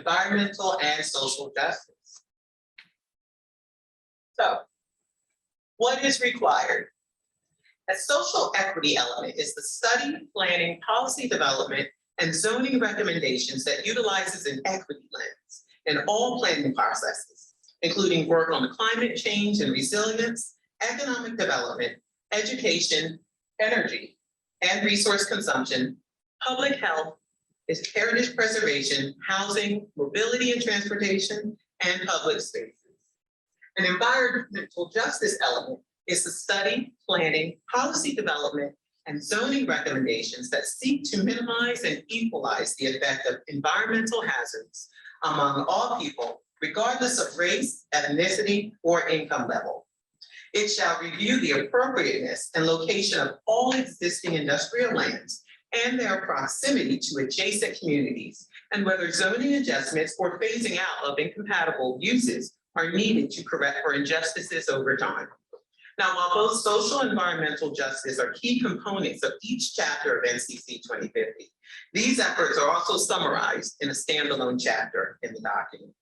environmental and social justice. So, what is required? A social equity element is the study, planning, policy development, and zoning recommendations that utilizes an equity lens in all planning processes, including work on climate change and resilience, economic development, education, energy, and resource consumption, public health, heritage preservation, housing, mobility and transportation, and public spaces. An environmental justice element is the study, planning, policy development, and zoning recommendations that seek to minimize and equalize the effect of environmental hazards among all people, regardless of race, ethnicity, or income level. It shall review the appropriateness and location of all existing industrial lands and their proximity to adjacent communities, and whether zoning adjustments or phasing out of incompatible uses are needed to correct for injustices over time. Now, while both social and environmental justice are key components of each chapter of NCC 2050, these efforts are also summarized in a standalone chapter in the document.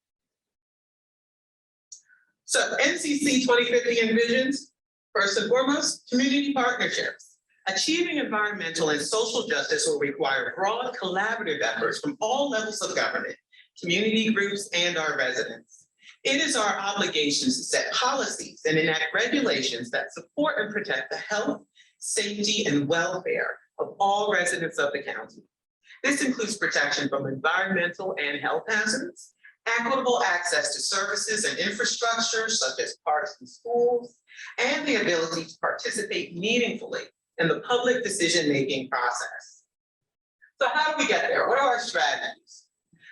So NCC 2050 envisions, first and foremost, community partnerships. Achieving environmental and social justice will require broad collaborative efforts from all levels of government, community groups, and our residents. It is our obligation to set policies and enact regulations that support and protect the health, safety, and welfare of all residents of the county. This includes protection from environmental and health hazards, equitable access to services and infrastructure such as parks and schools, and the ability to participate meaningfully in the public decision-making process. So how do we get there? What are our strategies?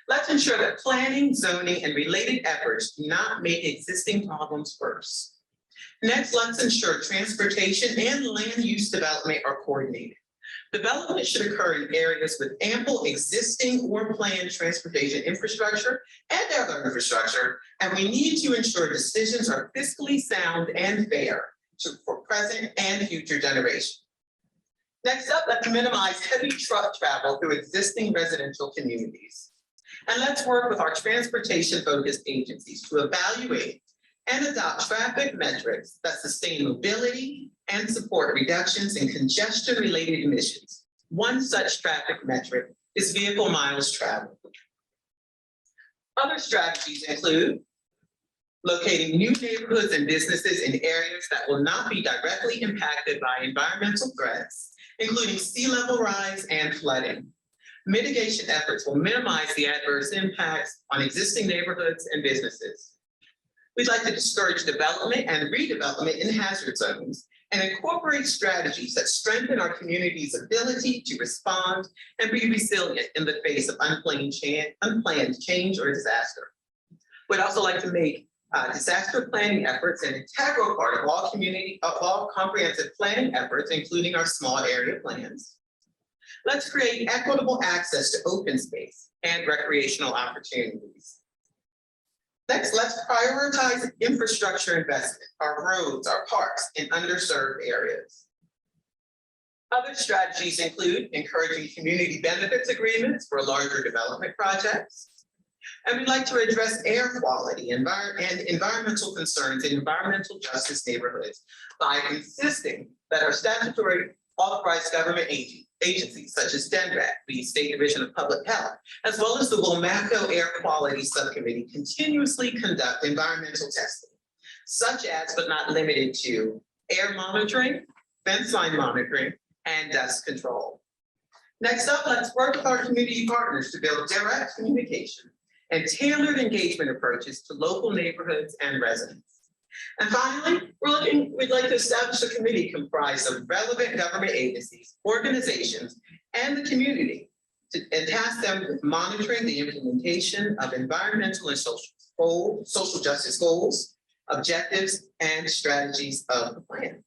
Let's ensure that planning, zoning, and related efforts do not make existing problems worse. Next, let's ensure transportation and land use development are coordinated. Development should occur in areas with ample existing or planned transportation infrastructure and other infrastructure, and we need to ensure decisions are fiscally sound and fair for present and future generations. Next up, let's minimize heavy truck travel through existing residential communities. And let's work with our transportation-focused agencies to evaluate and adopt traffic metrics that sustain mobility and support reductions in congestion-related emissions. One such traffic metric is vehicle miles traveled. Other strategies include locating new neighborhoods and businesses in areas that will not be directly impacted by environmental threats, including sea level rise and flooding. Mitigation efforts will minimize the adverse impacts on existing neighborhoods and businesses. We'd like to discourage development and redevelopment in hazard zones and incorporate strategies that strengthen our community's ability to respond and be resilient in the face of unplanned change or disaster. We'd also like to make disaster planning efforts an integral part of all comprehensive planning efforts, including our small area plans. Let's create equitable access to open space and recreational opportunities. Next, let's prioritize infrastructure investment, our roads, our parks, in underserved areas. Other strategies include encouraging community benefits agreements for larger development projects. And we'd like to address air quality and environmental concerns in environmental justice neighborhoods by insisting that our statutory authorized government agencies such as DENRAC, the State Division of Public Health, as well as the WMACO Air Quality Subcommittee continuously conduct environmental testing, such as but not limited to air monitoring, fence line monitoring, and dust control. Next up, let's work with our community partners to build direct communication and tailored engagement approaches to local neighborhoods and residents. And finally, we'd like to establish a committee comprised of relevant government agencies, organizations, and the community and task them with monitoring the implementation of environmental and social justice goals, objectives, and strategies of the plan.